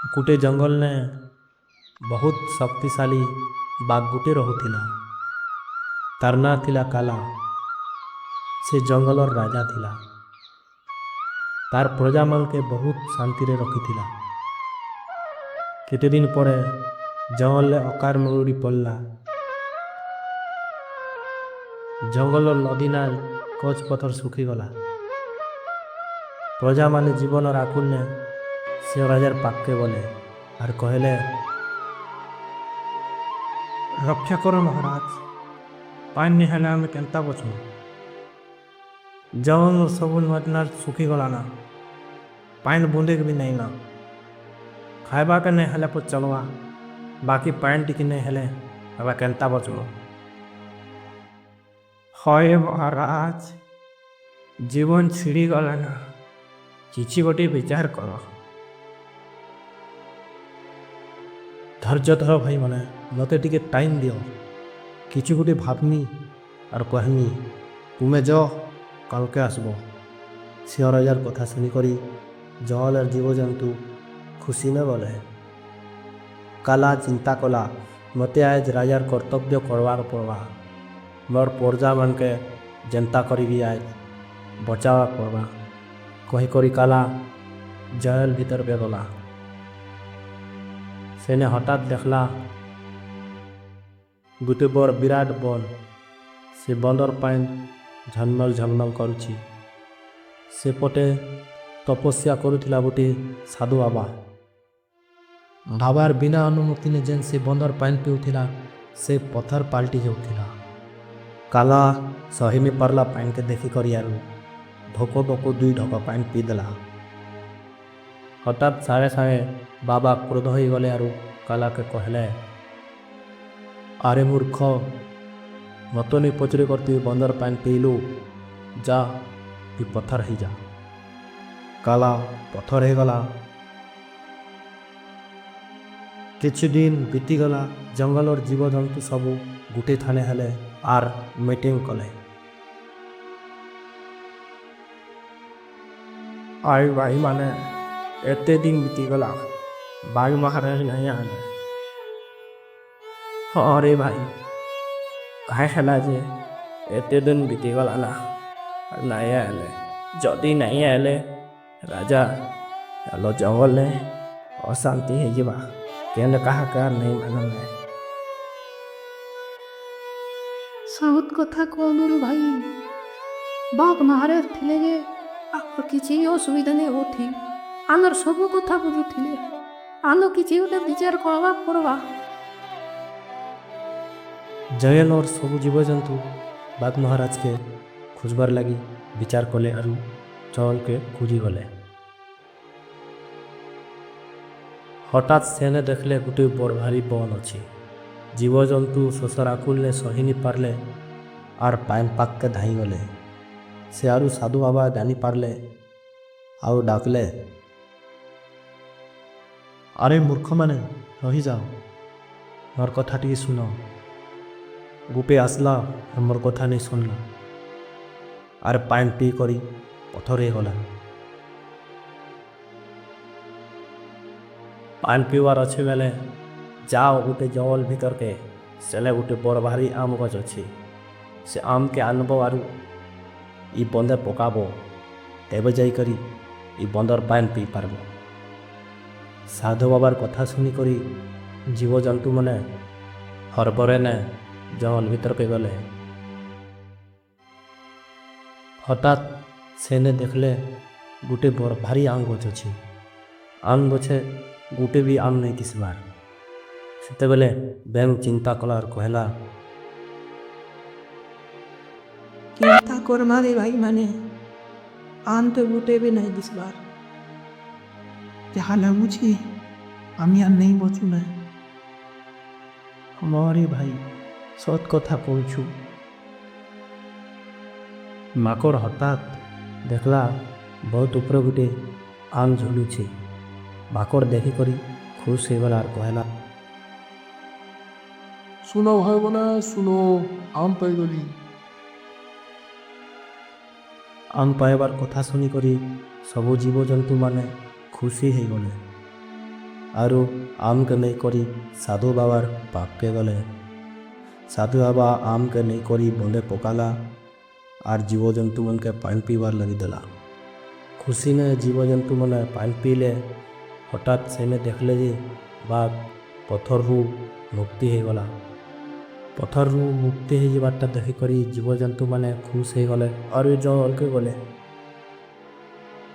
गोटे जंगल ने बहुत शक्तिशाली बाघ गोटे रहुथिला। तार ना थिला काला। से जंगलर राजा थिला। तार प्रजा मान के बहुत शांति रे रखिथिला। केते दिन परे जंगल ले अकार मरुड़ी पड़ला। जंगल नदी नाल गछ पथर सुखी गला। प्रजा माने जीवन और आकुल ने से राजार पाके बोले और कहले, रक्षा करो महाराज, पानी नहीं हेले आमे केनता बचू। जंगल सब नदी सुखी गला ना, पानी बूंदे भी नहीं ना। खाइबा के नहीं हेले पर चलवा, बाकी पानी टिकी नहीं हेले अब केनता बचू। हाय महाराज, जीवन छिड़ी गला ना, किछि गोटे विचार करो। धैर्य धर भाई माने, मते टिके टाइम दियो, किछि गोटे भावनी और कहनी, तुम्हें जाओ कल के आसबो। सिंह राजार कथा शुणी करी जंगल और जीव जंतु खुशी न गले। काला चिंता कला, मते आज राजार कर्तव्य करवार पड़वा। मोर प्रजा मान के जनता करी भी आज बचावा पड़वा। कही करी काला जंगल भीतर पे गला। सेने हठात देखला गोटे बड़ विराट बन। से बंदर पाइन झलमल झलमल करुछि। से पटे तपस्या करुथिला गोटे साधु बाबा। बाबार बिना अनुमति ने जेन से बंदर पाइन पीउथिला से पत्थर पाल्टी जाउथिला। काला सही में पारला पाइन के देखी करी आरु धोको धोको दुई ढोक पाइन पी देला। हठात सारे सारे बाबा क्रोध हो गले आरु काला के कहले, अरे मूर्ख, मत नहीं पचरे करती बंदर पाइन पीलु, जा तू पत्थर ही जा। काला पत्थर हो गला। किछि दिन बीती गला। जंगल और जीव जंतु सब गुटे थाने हेले आर मीटिंग कले। आई भाई माने एते दिन बीती गला, बाघ महाराज नहीं आने। हाँ रे भाई, कहे खेला जे एते दिन बीती गला ना, नहीं आले। जदि नहीं आले राजा हेलो जंगल ने अशांति है जीवा केन कहा कर नहीं मानने। साउथ कथा कहलु भाई, बाघ महाराज थिले जे आपर किछि असुविधा नहीं होथि। आनर सब कथा बुझुथिले। आनो किछि गोटे विचार करवा पड़वा। जंगल और सब जीव जंतु बाघ महाराज के खोजबार लगी विचार कले और जंगल के खोजी गले। हठात सेने देखले गोटे बड़ भारी बन अच्छी। जीव जंतु शोषर आकुल ने सही नहीं पारले और पाइन पाक के धाई गले। से आरु साधु बाबा जानी पारले आउ डाकले, अरे मूर्ख माने रही जाओ, मोर कथा टी सुन। गुपे आसला मोर कथा नहीं सुनला अरे पाइन पी करी पत्थर हो गला। पाइन पीवार अच्छे बेले जाओ गोटे जंगल भीतर के सेले गोटे बड़ भारी आम गछ अच्छी। से आम के आनब आरु ई बंदे पकाबो, तेबे जाई करी ई बंदर पाइन पी पारबो। साधु बाबार कथा शुणी करी जीव जंतु माने हरबरे ने जंगल भीतर के गले। हठात सेने देखले गोटे बड़ भारी आम गछ अच्छी। आम गछे गोटे भी आम नहीं दिसबार। सेते बेले बैंक चिंता कला और कहला, चिंता कर मारे भाई माने, आन तो गोटे भी नहीं दिसबार। जहाँ लगुची आमी आन नहीं बचू ना। हमारे भाई सत कथा कहूँ। माकड़ हठात देखला बहुत ऊपर गोटे आम झुलुची। माकड़ देखी करी खुश हो गला और कहला, सुनो भाई बोला सुनो, आम पाई गली। आम पाइबार कथा शुणी करी सब जीव जंतु माने खुशी हो गले। ଆରୁ ଆମକେ ନେଇକରି ସାଧୁ ବାବାର ପାଖକେ ଗଲେ। ସାଧୁ ବାବା ଆମକେ ନେଇକରି ବନ୍ଧେ ପକାଲା ଆର୍ ଜୀବଜନ୍ତୁମାନକେ ପାଣି ପିଇବାର୍ ଲାଗି ଦେଲା। ଖୁସିନେ ଜୀବଜନ୍ତୁମାନେ ପାଣି ପିଇଲେ। ହଠାତ୍ ସେନେ ଦେଖିଲେ ଯେ ବାଘ ପଥରରୁ ମୁକ୍ତି ହେଇଗଲା। ପଥରରୁ ମୁକ୍ତି ହେଇଯିବାରଟା ଦେଖିକରି ଜୀବଜନ୍ତୁମାନେ ଖୁସ୍ ହେଇଗଲେ ଆରୁ ଜଙ୍ଗଲକେ ଗଲେ।